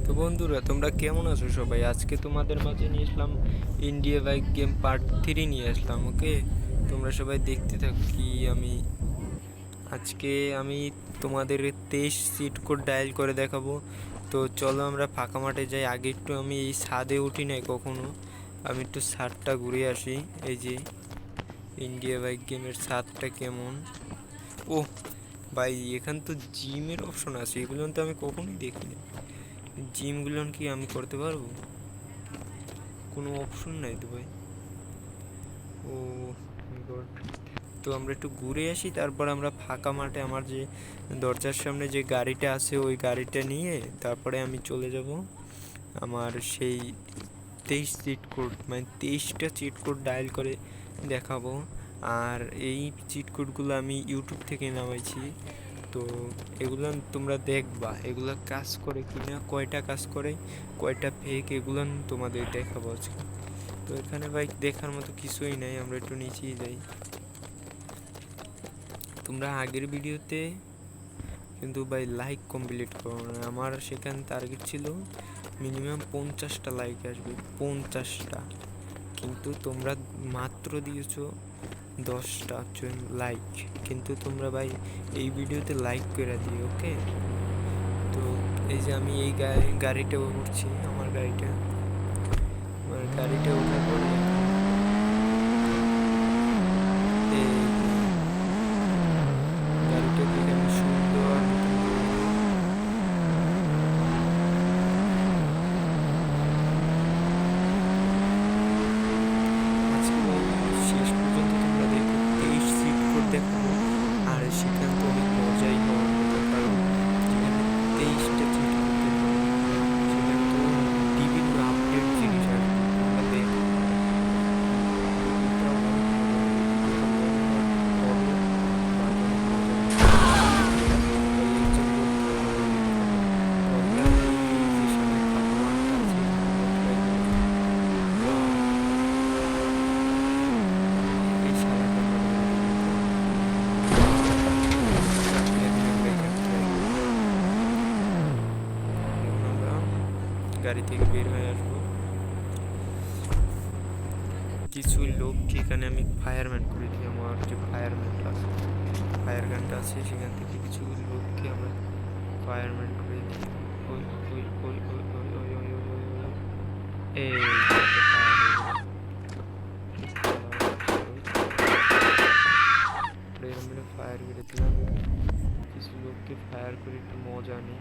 তো বন্ধুরা, তোমরা কেমন আছো সবাই? আজকে তোমাদের মাঝে নিয়ে আসলাম ইন্ডিয়া বাইক গেম পার্ট 3 নিয়ে আসলাম। ওকে, তোমরা সবাই দেখতে থাকো। কি আজকে আমি তোমাদের 23 সিট কোড ডায়াল করে দেখাবো। তো চলো আমরা ফাঁকা মাঠে যাই। আগে একটু আমি এই ছাদে উঠি নাই কখনো, আমি একটু ছাদটা ঘুরে আসি। এই যে ইন্ডিয়া বাইক গেমের ছাদটা কেমন। ও ভাই, এখান তো জিমের অপশন আছে, এগুলো তো আমি কখনোই দেখিনি। জিমগুলো কি আমি করতে পারবো? কোনো অপশন নাই তো ভাই। ও গড। তো আমরা একটু ঘুরে আসি, তারপর আমরা ফাঁকা মাঠে আমার যে দরজার সামনে যে গাড়িটা আছে ওই গাড়িটা নিয়ে তারপরে আমি চলে যাব আমার সেই 23 চিট কোড, মানে 23টা চিট কোড ডায়াল করে দেখাবো। আর এই চিট কোডগুলো আমি ইউটিউব থেকে নামাইছি। তো এগুলো তোমরা দেখবা এগুলো কাজ করে কিনা, কয়টা কাজ করে, কয়টা ফেক, এগুলো তোমাদের দেখাবো আজকে। তো এখানে ভাই দেখার মতো কিছুই নাই, আমরা একটু নিচেই যাই। তোমরা আগের ভিডিওতে কিন্তু ভাই লাইক কমপ্লিট করো না। আমার সেখানে টার্গেট ছিল মিনিমাম 50টা লাইক আসবে, 50টা, কিন্তু তোমরা মাত্র দিয়েছো 10টা লাইক। কিন্তু তোমরা ভাই এই ভিডিওতে লাইক করে দিও, ওকে? তো এই যে আমি এই গাড়িটা উঠছি, আমার গাড়িটা ওঠার পরে গাড়িটা দেখে আমি সুন্দর শেষ পর্যন্ত তোমরা দেখো 23 সিট কোড দেখাবো। আর সেখান তো অনেক মজাই হওয়ার মতো, কারণ যেখানে 23টা সিট কোড দেখাবো সেখানে তো বিভিন্ন আপডেট জিনিস আসবে, তোমরা দেখো। এটাও অনেক মজা হবে, যেটা মনে হয় হবে বাট অনেক মজা হবে। তাই এই যে লোক তো আমরা এই যে সামনে ফাঁকা মাঠটা আছে এখানে আমরা ট্রাই করে দেখি। এই শালাটা ভালো লাগে কিন্তু। এখন আমরা এখানে ট্রাই করি। এখন আমরা গাড়ি থেকে বের হয়ে আসবো। কিছু লোককে এখানে আমি ফায়ারম্যান করে দিই, আমার যে ফায়ারম্যানটা আছে, ফায়ার গানটা আছে, সেখান থেকে কিছু লোককে আমরা ফায়ারম্যান করে দিই। ওই ওই ওই ওই ওই ওই ওই ওই ওই ওই এই একটা ফায়ার হয়ে গেল। এরকম ফায়ার করে দিলাম, কিছু লোককে ফায়ার করে একটু মজা নেই।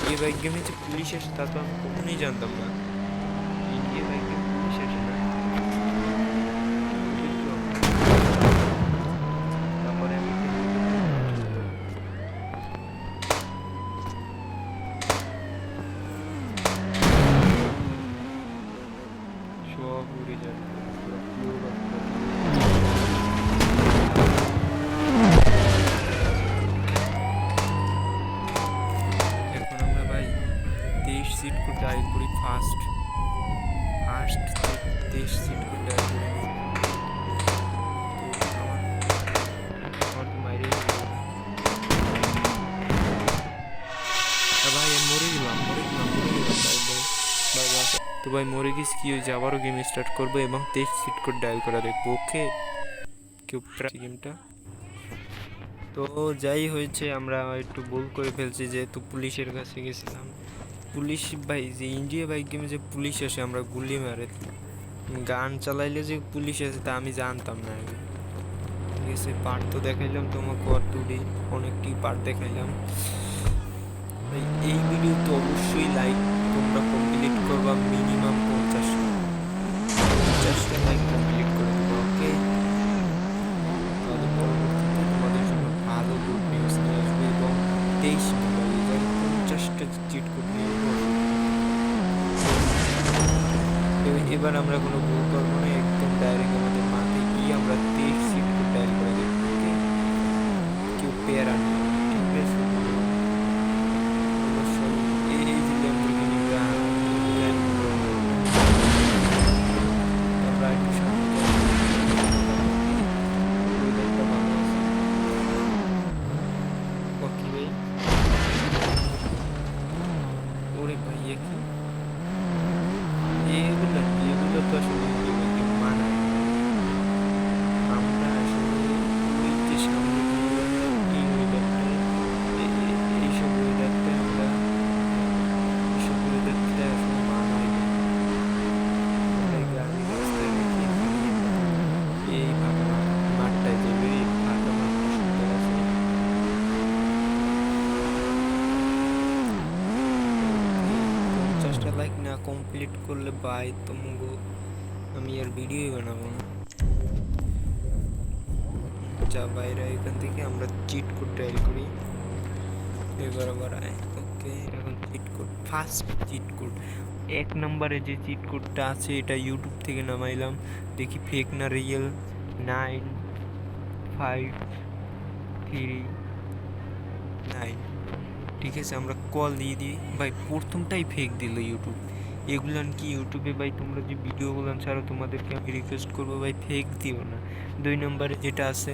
ইন্ডিয়া বাইক গেমে যে পুলিশ আসে তা তো আমি কখনোই জানতাম না। ইন্ডিয়া বাইক গেমে পুলিশ আসে না। তারপরে আমি এখান থেকে চলে যাবো। সব উড়ে যাবে, পুরো পিওর অফ এখন আমরা ভাই 23 সিট করে ডায়াল করি। ফার্স্ট ফার্স্ট 23 সিট করে ডায়াল করে নিই। তো আমার তো মাইরে গেল ভাই, আমি মরে গেলাম ভাই ভাই ভাই ভাই। তো ভাই মরে গেছি, কি হয়েছে? আবারও গেম স্টার্ট করবো এবং 23 সিট করে ডায়াল করা দেখবো, ওকে? কেউ গেমটা তো যাই হয়েছে, আমরা একটু ভুল করে ফেলছি, যেহেতু পুলিশের কাছে গেছিলাম। পুলিশ ভাই, যে ইন্ডিয়া বাইক গেমে যে পুলিশ আসে আমরা গুলি মারে, গান চালাইলে যে পুলিশ আছে তা আমি জানতাম না আগে। ঠিক আছে, পার্ট তো দেখাইলাম তোমাকে, অর্থুডি অনেকটি পার্ট দেখাইলাম। এই ভিডিও তো অবশ্যই লাইক তোমরা কমপ্লিট করবা, মিনিমাম 50টা লাইক কমপ্লিট করে দেবো, ওকে? তাহলে পরবর্তীতে তোমাদের জন্য ভালো গুড নিউজ নিয়ে আসবে এবং 23টা 50টা চিট কোড নিয়ে এবার আমরা কোনো ভুল করবো না, একদম ডাইরেক্ট আমাদের মাঠে গিয়ে আমরা 23 সিট কোড ডায়াল করে দেবো, ওকে? কেউ পেয়ারা নেই, ঠিক আছে? অবশ্যই এই যে ল্যাম্বরগিনি ওরে ভাই এগুলো এগুলো তো আসলে মানায় না। আমরা আসলে ওই যে সামনে টিম ওয়েদারটা এইসব ওয়েদারটা আমরা এইসব ওয়েদারটা আসলে মানায় না। আমরা গাড়ি রাস্তায় রেখে এই ফাঁকা মাঠটায় যাবে, এই ফাঁকা মাঠটা সুন্দর আছে। 50টা লাইক না কমপ্লিট করলে বাই তোমাকে আমি আর ভিডিওই বানাবো না। যা বাইরে এখান থেকে আমরা চিট কোড ট্রাই করি। এবার আবার ওকে এখন cheat code, first cheat code 1 নম্বরে যে চিট কোডটা আছে এটা ইউটিউব থেকে নামাইলাম, দেখি ফেক না রিয়েল। 953 ঠিক আছে, আমরা কল দিয়ে দিই ভাই। প্রথমটাই ফেক দিল ইউটিউব। এগুলান কি ইউটিউবে ভাই তোমরা যে ভিডিওগুলো ছাড়ো তোমাদেরকে আমি রিকোয়েস্ট করবো ভাই ফেক দিও না। 2 নম্বরে যেটা আছে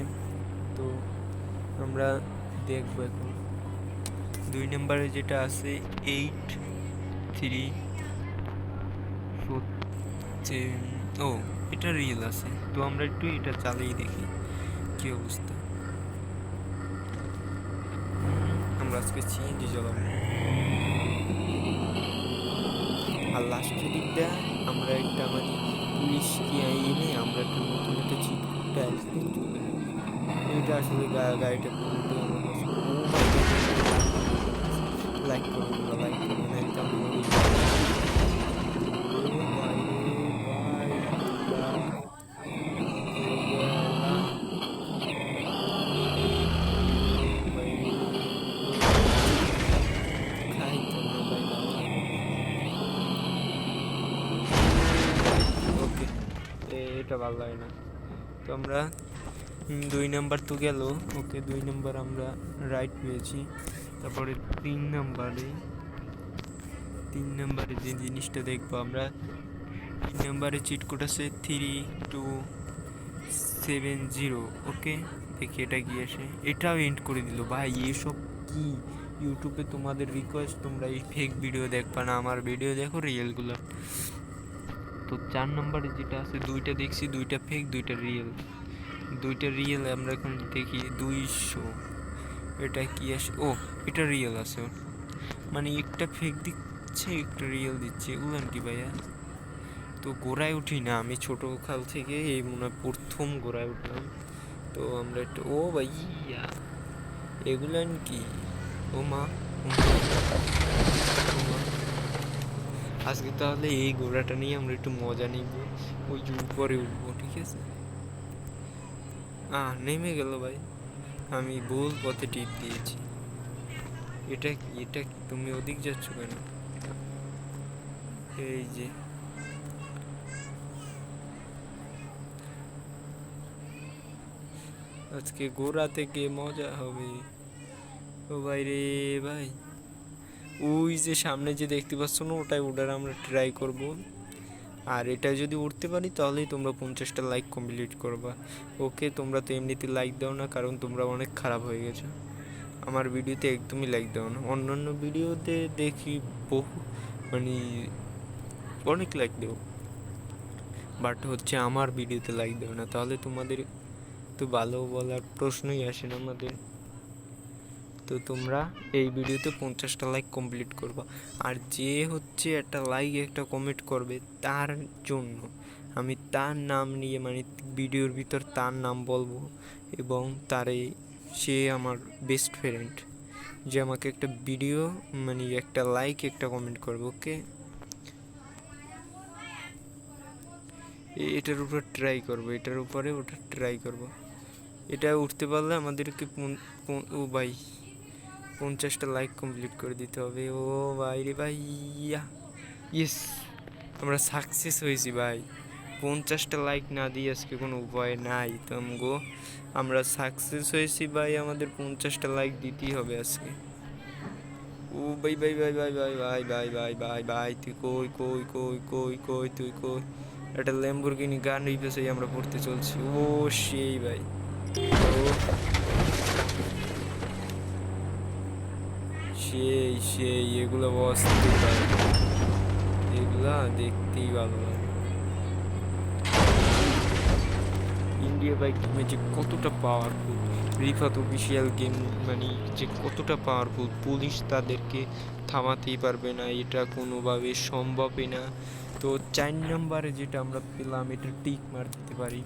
তো আমরা দেখবো এখন। 2 নম্বরে যেটা আছে 83 ও এটা রিয়েল আছে, তো আমরা একটু এটা চালিয়ে দেখি কি অবস্থা। আমরা আজকে সিএনজি চালাবো। আর লাস্টের দিকটা আমরা একটা মানে পুলিশকে এনে আমরা একটা নতুন একটা চিট কোডটা অ্যাক্সিডেন্ট চলে যাবে। এটা আসলে গাড়িটা পুরোটাই আমার কাছে লাইক করবো, লাইক করবো না একদম এটা ভালো লাগে না। তো আমরা 2 নাম্বার তো গেল, ওকে 2 নাম্বার আমরা রাইট পেয়েছি। তারপরে 3 নাম্বারে যে জিনিসটা দেখবো আমরা, 3 নাম্বারে চিট কোড আছে 3270। ওকে দেখি এটা কি আসে, এটাও এন্ড করে দিল ভাই। এসব কি ইউটিউবে তোমাদের রিকোয়েস্ট, তোমরা এই ফেক ভিডিও দেখবা না, আমার ভিডিও দেখো রিয়েলগুলো। তো 4 নম্বরে যেটা আছে 2টা দেখছি, 2টা ফেক 2টা রিয়েল। 2টা রিয়েল আমরা এখন দেখি 200। এটা কি আসে, ও এটা রিয়েল আছে, মানে একটা ফেক দিচ্ছে একটা রিয়েল দিচ্ছে। উলান কি ভাইয়া, তো গোড়ায় উঠি না আমি ছোটো কাল থেকে, এই মনে হয় প্রথম গোড়ায় উঠলাম। তো আমরা একটু ও ভাইয়া এগুলান কি, ও মা আজকে তাহলে এই ঘোড়াটা নিয়ে আমরা একটু মজা নিব, ওই উপরে উঠবো। ঠিক আছে, নেমে গেল ভাই, আমি ভুল পথে টিপ দিয়েছি। এটা কি, এটা কি তুমি ওদিক যাচ্ছ কেন? এই যে আজকে গোড়া থেকে মজা হবে। ও ভাই রে ভাই, ওই যে সামনে যে দেখতে পাচ্ছ না, ওটাই ওটার আমরা ট্রাই করব। আর এটা যদি উঠতে পারি তাহলেই তোমরা 50টা লাইক কমপ্লিট করবা। ওকে, তোমরা তো এমনিতে লাইক দাও না, কারণ তোমরা অনেক খারাপ হয়ে গেছো। আমার ভিডিওতে একদমই লাইক দাও না। অন্যান্য ভিডিওতে দেখি বহু মানে অনেক লাইক দেও, বাট হচ্ছে আমার ভিডিওতে লাইক দেও না, তাহলে তোমাদের তো ভালো বলার প্রশ্নই আসে না আমাদের। তো তোমরা এই ভিডিওতে 50টা লাইক কমপ্লিট করবা। আর যে হচ্ছে একটা লাইক একটা কমেন্ট করবে তার জন্য আমি তার নাম নিয়ে মানে ভিডিওর ভিতর তার নাম বলবো, এবং তারে সে আমার বেস্ট ফ্রেন্ড, যে আমাকে একটা ভিডিও মানে একটা লাইক একটা কমেন্ট করবে। ওকে, এটার উপর ট্রাই করবো, এটার উপরে ওটা ট্রাই করবো। এটা উঠতে পারলে আমাদেরকে ও ভাই 50টা লাইক কমপ্লিট করে দিতে হবে। ও ভাই রে ভাই, ইয়েস আমরা সাকসেস হয়েছি ভাই। 50টা লাইক না দিয়ে আজকে কোনো উপায় নাই তো আমগো, আমরা সাকসেস হয়েছি ভাই। আমাদের 50টা লাইক দিতেই হবে আজকে। ও ভাই ভাই ভাই ভাই ভাই ভাই ভাই ভাই ভাই ভাই তুই কই কই কই কই কই তুই কই? একটা ল্যাম্বরগিনি গান রিপেসেই আমরা পড়তে চলছি। ও সেই ভাই, ও সেই সেই এগুলো অস্থির ভাই, এগুলা দেখতেই ভালো লাগে। ইন্ডিয়া বাইক গেমে যে কতটা পাওয়ারফুল, রিফাত অফিসিয়াল গেম মানে যে কতটা পাওয়ারফুল, পুলিশ তাদেরকে থামাতেই পারবে না, এটা কোনোভাবে সম্ভবই না। তো 4 নম্বরে যেটা আমরা পেলাম এটা টিক মার দিতে পারি।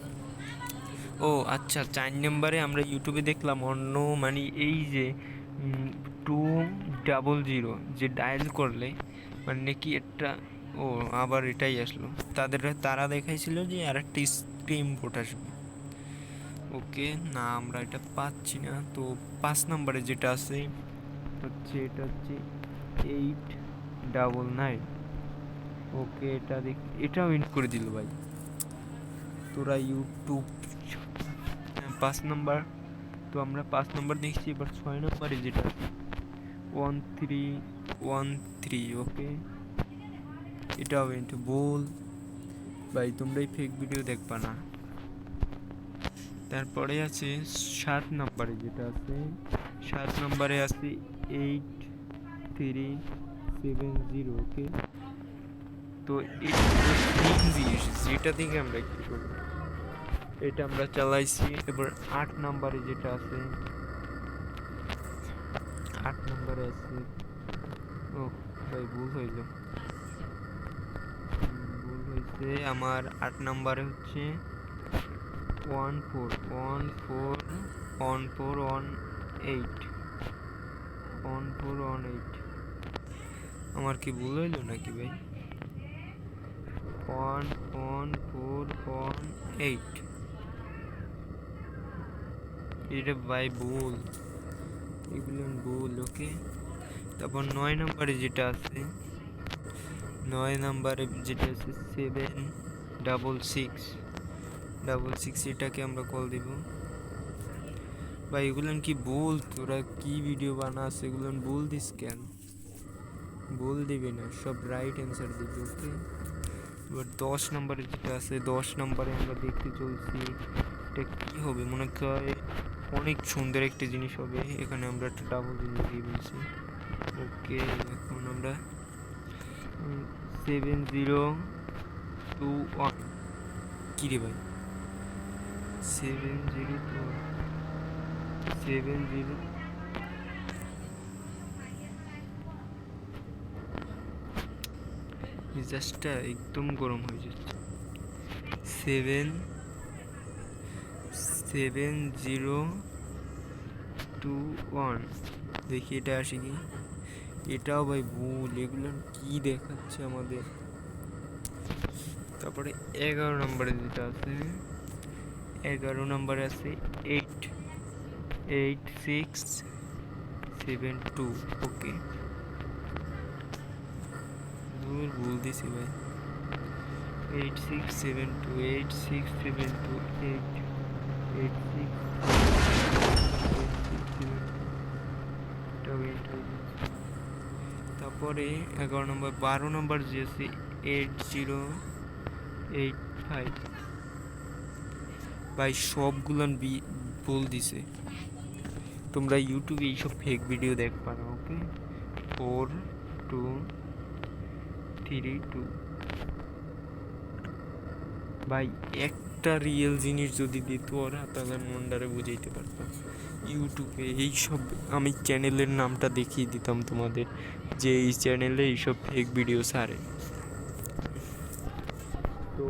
ও আচ্ছা, 4 নম্বরে আমরা ইউটিউবে দেখলাম অন্য মানে এই যে 200 যে ডায়াল করলে মানে নাকি একটা, ও আবার এটাই আসলো, তারা দেখাইছিল যে আর একটা স্ক্রিম বোট আসবে। ওকে, না আমরা এটা পাচ্ছি না। তো 5 নম্বরে যেটা আছে হচ্ছে এটা হচ্ছে 899। ওকে, এটাও ইন করে দিল ভাই তোরা ইউটিউব। 5 নম্বর, তো আমরা 5 নম্বর দেখছি। এবার 6 নম্বরে যেটা আছে 1313। ওকে, এটাও কিন্তু ভুল ভাই, তোমরা এই ফেক ভিডিও দেখবা না। তারপরে আছে 7 নম্বরে যেটা আছে, 7 নম্বরে আছে 8370। ওকে, তো যেটা থেকে আমরা কি করব, এটা আমরা চালাইছি। এবার 8 নম্বরে যেটা আছে, 8 নম্বরে আছে, ও ভাই ভুল হইল, ভুল হয়েছে আমার। 8 নম্বরে হচ্ছে 1418। আমার কি ভুল হইল নাকি ভাই? 1418 এটা ভাই ভুল, এগুলো ভুল। ওকে, তারপর 9 নম্বরে যেটা আছে, 9 নম্বরে যেটা আছে 766, এটাকে আমরা কল দিব। ভাই এগুলো কি ভুল? তোরা কি ভিডিও বানাস, এগুলো ভুল দিস কেন? ভুল দিবি না, সব রাইট অ্যান্সার দিবি। ওকে, এবার 10 নম্বরে যেটা আছে, 10 নম্বরে আমরা দেখতে চলছি এটা কি হবে, মনে হয় অনেক সুন্দর একটা জিনিস হবে। এখানে আমরা একটা ডাবল জিনিস দিয়ে বলছি। ওকে, এখন আমরা 7021 কি রে ভাই, 70 মেজাজটা একদম গরম হয়ে যাচ্ছে। 7021, দেখি এটা আসে কি। এটাও ভাই ভুল, এগুলো কি দেখাচ্ছে আমাদের। তারপরে 11 নম্বরে যেটা আছে, 11 নম্বরে আছে 8672। ওকে, ভুল দিছি ভাই। 8672 তারপরে 11 নম্বর, 12 নম্বর যে আছে 8085। ভাই সবগুলো ভুল দিছে, তোমরা ইউটিউবে এইসব ফেক ভিডিও দেখবা না। ওকে, 4232। ভাই একটা রিয়েল জিনিস যদি দিত ওরা, তাহলে মনটারে বুঝাইতে পারতাম। ইউটিউবে এইসব আমি চ্যানেলের নামটা দেখিয়ে দিতাম তোমাদের, যে এই চ্যানেলে এইসব ফেক ভিডিও ছাড়ে। তো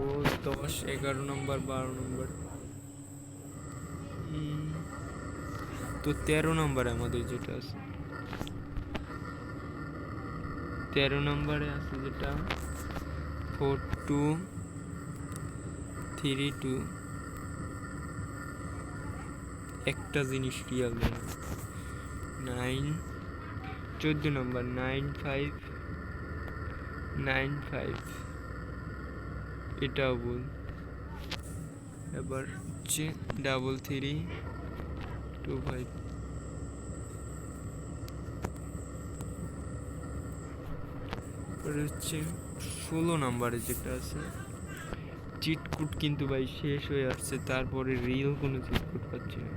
10, 11 নম্বর, 12 নম্বর, তো 13 নম্বরে আমাদের যেটা আছে, 13 নম্বরে আছে যেটা 4232। একটা জিনিস রিয়াল দেয় 14 নম্বর 9595, এটাও ভুল। এবার হচ্ছে 3325। এবার হচ্ছে 16 নম্বরে যেটা আছে চিটকুট, কিন্তু ভাই শেষ হয়ে আসছে, তারপরে রিয়েল কোনো চিটকুট পাচ্ছি না।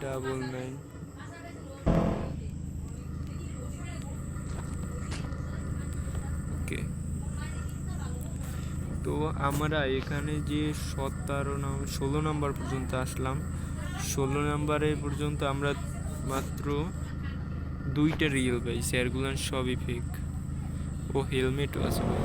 999। ওকে, তো আমরা এখানে যে 16 নাম্বার পর্যন্ত আসলাম। 16 নাম্বারে পর্যন্ত আমরা মাত্র 2টা রিয়েল পাইছি, এরগুলো সবই ফেক। ও হেলমেটও আছে ভাই।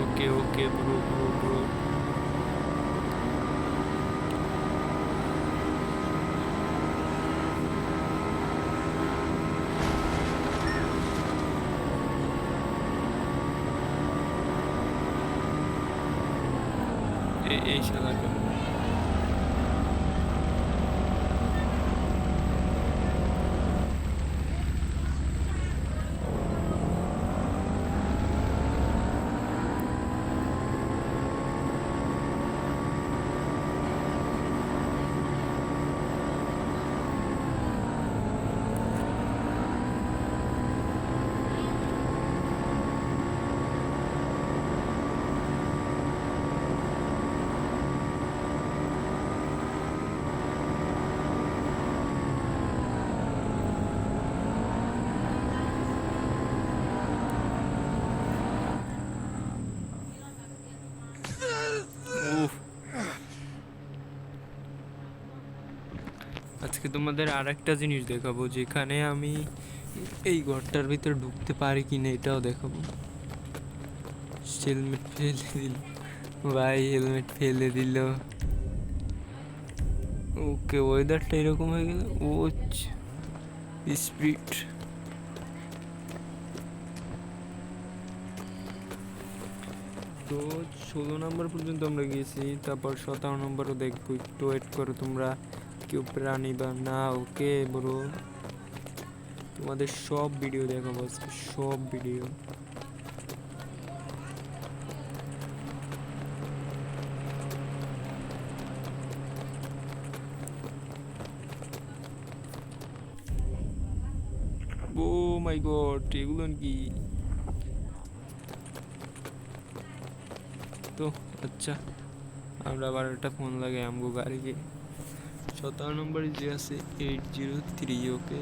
ওকে ওকে ব্রো ব্রো ব্রো, এই শালাটা আজকে তোমাদের আর একটা জিনিস দেখাবো, যেখানে আমি এই ঘরটার ভিতরে ঢুকতে পারি কিনা এটাও দেখাবো। হেলমেট ফেলে দিল ভাই, হেলমেট ফেলে দিল। ওকে, ওয়েদারটা এরকম হয়ে গেল। ও স্পিড, তো 16 নম্বর পর্যন্ত আমরা গেছি, তারপর 17 নম্বরও দেখবো। একটু ওয়েট করো তোমরা, কেউ প্রাণী বা না। ওকে ব্রো, তোমাদের সব ভিডিও দেখাবো আজকে, সব ভিডিও। ও মাই গড, এগুলো কি? তো আচ্ছা, আমরা আবার একটা ফোন লাগে আমগো গাড়িকে। 17 নম্বরে যে আছে 803। ওকে,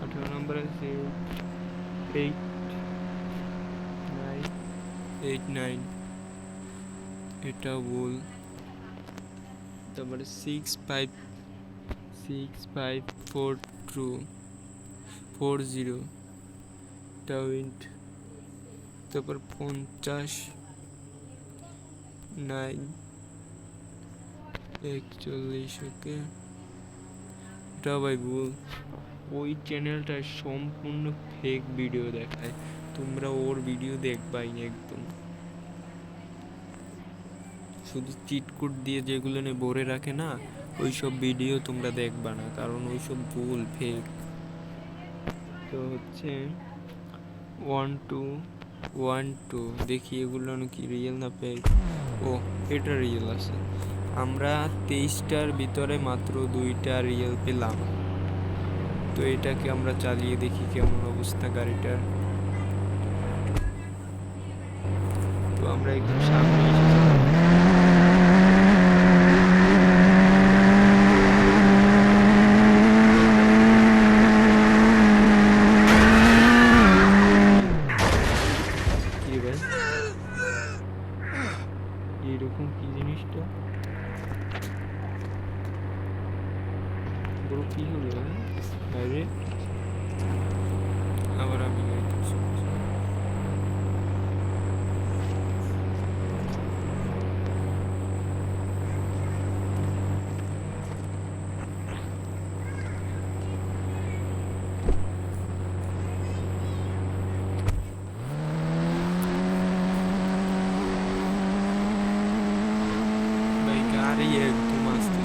18 নম্বরে আছে 8989, এটাও ভুল। তারপরে 6540, এটাও ইন্ট। তারপর 50,941। ওকে, এটাও ভাই ভুল। ওই চ্যানেলটা সম্পূর্ণ ফেক ভিডিও দেখায়, তোমরা ওর ভিডিও দেখবাই না একদম। শুধু চিট কোড দিয়ে যেগুলো নিয়ে ভরে রাখে না, ওই সব ভিডিও তোমরা দেখবা না, কারণ ওই সব ভুল, ফেক। তো হচ্ছে 1212, দেখি এগুলো কি রিয়েল না ফেক। ও, এটা রিয়েল আছে। আমরা 23টার ভিতরে মাত্র 2টা রিয়েল পেলাম। তো এটাকে আমরা চালিয়ে দেখি কেমন অবস্থা গাড়িটার। তো আমরা একদম সামনে এসেছি। এরকম কি জিনিসটা বড়, কি হলো বাইরে? আবার আমি গাড়ি একদম আসতে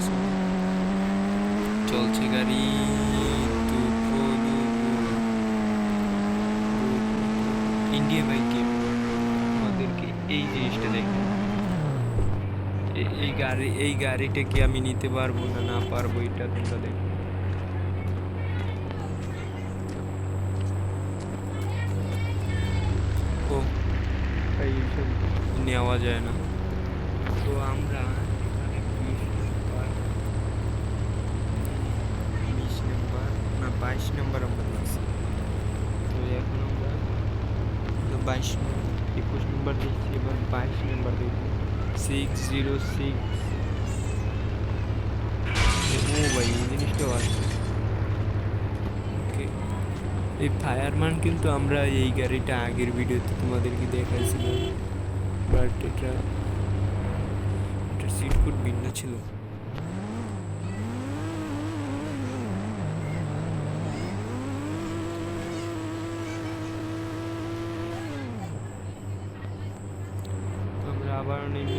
চলছে গাড়ি। ইন্ডিয়া বাইকে আমাদেরকে এই জিনিসটা দেখে, এই গাড়িটা কি আমি নিতে পারবো না পারবো, এটা তোমরা দেখো। নেওয়া যায় না। তো আমরা এখানে 20 নাম্বার না 22 নাম্বার আমরা দিচ্ছি। তো এখন আমরা 21 নাম্বার দিচ্ছি, এবার 22 নাম্বার দেব 606। ও ভাই এই জিনিসটাও আছে। ওকে, এই ফায়ারম্যান কিন্তু আমরা এই গাড়িটা আগের ভিডিওতে তোমাদেরকে দেখাইছিলাম, বাট এটার সিট কোড ভিন্ন ছিল। আমরা আবার নেব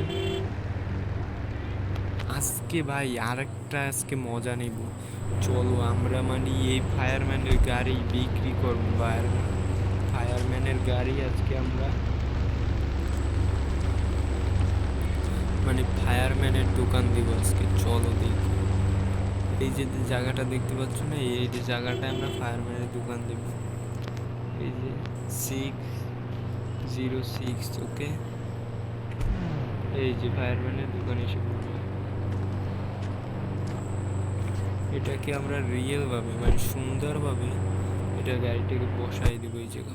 আজকে ভাই, আজকে মজা নেব। চলো আমরা মানে এই ফায়ারম্যানের গাড়ি বিক্রি করবো। ফায়ারম্যানের গাড়ি আজকে আমরা মানে ফায়ারম্যানের দোকান দিব আজকে। চলো দেখি, এই যে জায়গাটা দেখতে পাচ্ছ না, এই যে জায়গাটায় আমরা ফায়ারম্যানের দোকান দেব। এই যে 606। ওকে, এই যে ফায়ারম্যানের দোকান এসে পড়বে। এটাকে আমরা রিয়েলভাবে মানে সুন্দরভাবে এটা গাড়িটাকে বসাই দেবো এই জায়গা।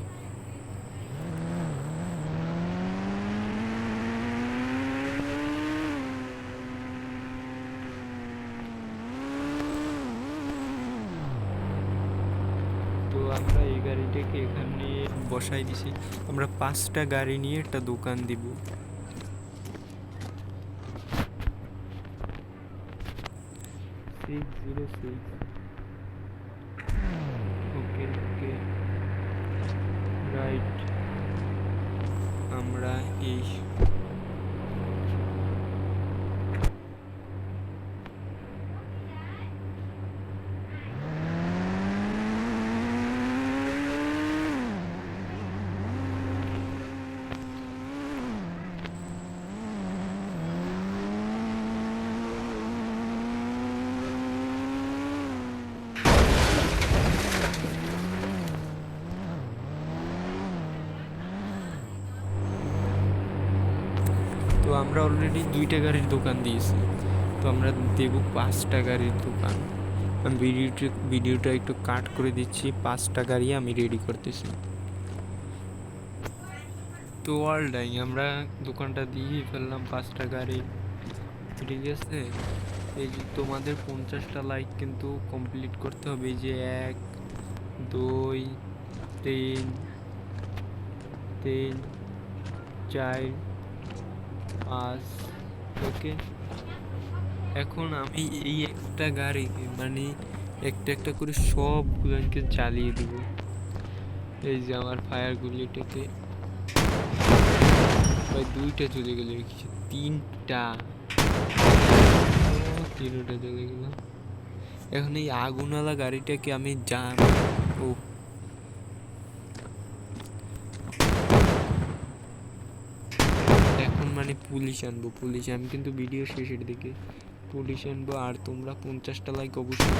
তো আমরা এই গাড়িটাকে এখানে বসাই দিছি। আমরা 5টা গাড়ি নিয়ে একটা দোকান দিব। ওকে ওকে, রাইট। আমরা এই তো আমরা অলরেডি 2টা গাড়ির দোকান দিয়েছি, তো আমরা দেব 5টা গাড়ির দোকান। আমি ভিডিওটা একটু কাট করে দিচ্ছি, 5টা গাড়ি আমি রেডি করতেছি। তো অলরাইট আমরা দোকানটা দিয়ে ফেললাম 5টা গাড়ি, ঠিক আছে। এই যে তোমাদের 50টা লাইক কিন্তু কমপ্লিট করতে হবে। এই যে 1 2 3 3 4 5। ওকে, এখন আমি এই একটা গাড়ি মানে একটা একটা করে সবগুলোকে চালিয়ে দিব। এই যে আমার ফায়ারগুলিটাকে প্রায় 2টা চলে গেল, 3টা, 3টা চলে গেল। এখন এই আগুনওয়ালা গাড়িটাকে আমি ও এখন মানে পুলিশ আনবো। আমি কিন্তু ভিডিও শেষের দিকে পুলিশ আনবো। আর তোমরা 50টা লাইক অবশ্যই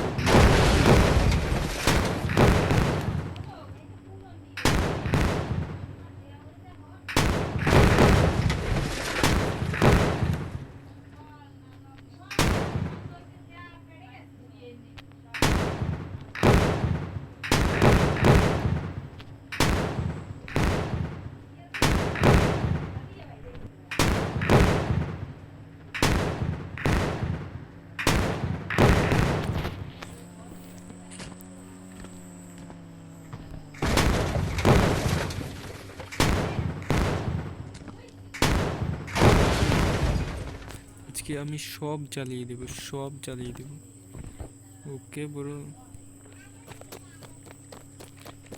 আজকে আমি সব চালিয়ে দেব। ওকে বড়,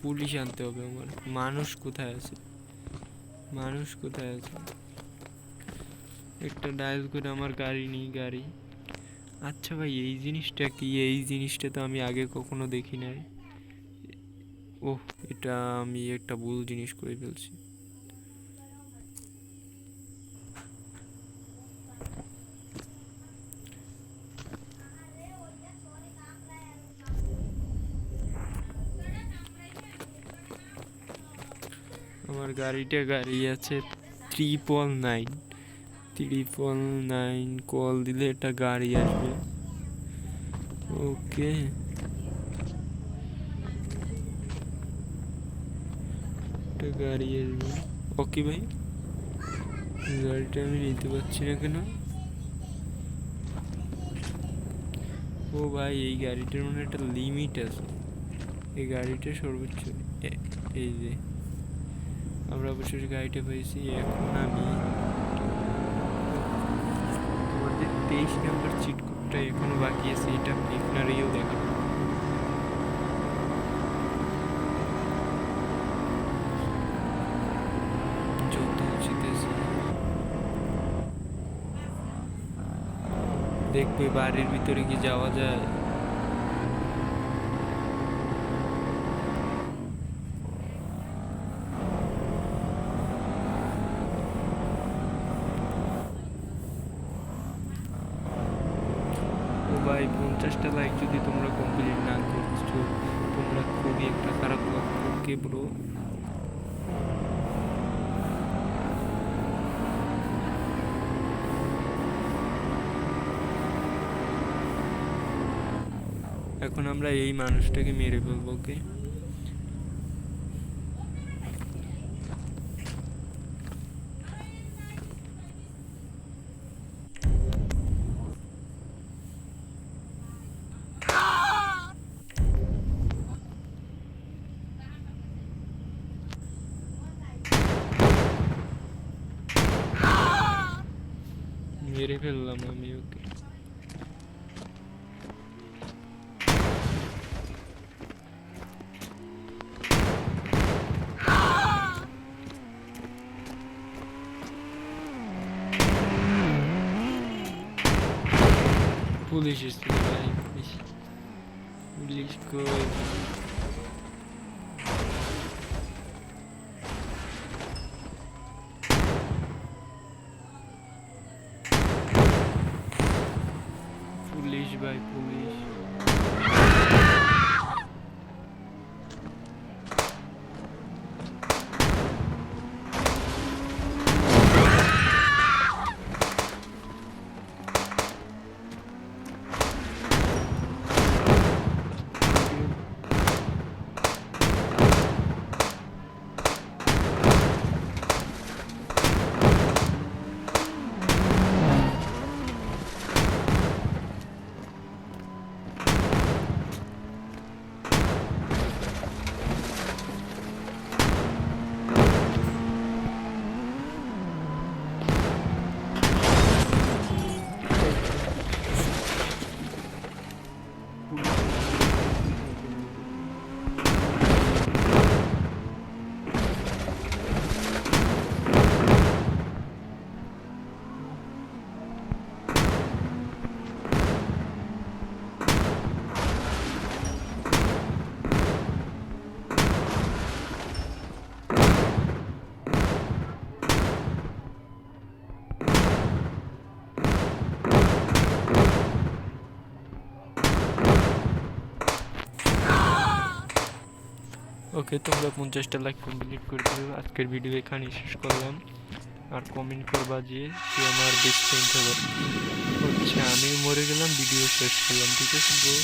পুলিশ আনতে হবে আমার। মানুষ কোথায় আছে? একটা ডায়াল করে আমার গাড়ি নেই। আচ্ছা ভাই, এই জিনিসটা কি? এই জিনিসটা তো আমি আগে কখনো দেখি নাই। ওহ, এটা আমি একটা ভুল জিনিস করে ফেলছি। আমার গাড়ি আছে 999 কল দিলে একটা গাড়ি আসবে। ওকে, একটা গাড়ি আসবে। ওকে ভাই, গাড়িটা আমি নিতে পারছি না কেন? ও ভাই, এই গাড়িটার মানে একটা লিমিট আছে। এই গাড়িটা সর্বোচ্চ এই যে আমরা অবশ্যই গাড়িটা পেয়েছি। এখন আমি তোমাদের 23 নম্বর চিট কোডটা এখনো বাকি আছে, এটা আমি আপনারাও দেখাবো। যত উচিতেছি দেখবে বাড়ির ভিতরে কি যাওয়া যায়। ও ভাই, 50টা লাইক যদি তোমরা কমপ্লিট না করছো, তোমরা খুবই একটা খারাপ লোক। ওকে ব্রো, এখন আমরা এই মানুষটাকে মেরে ফেলবো। ওকে, মেরে ফেললাম আমি ওকে। পুলিশ এসেছিল ভাই, পুলিশ কই? পুলিশ ভাই, পুলিশ। ওকে, তোমরা 50টা লাইক কমপ্লিট করে দিও। আজকের ভিডিও এখানে শেষ করলাম। আর কমেন্ট করবা যে তুই আমার বেস্ট ফ্রেন্ড হবে। হচ্ছে আমি মরে গেলাম, ভিডিও শেষ করলাম। ঠিক আছে ব্রো?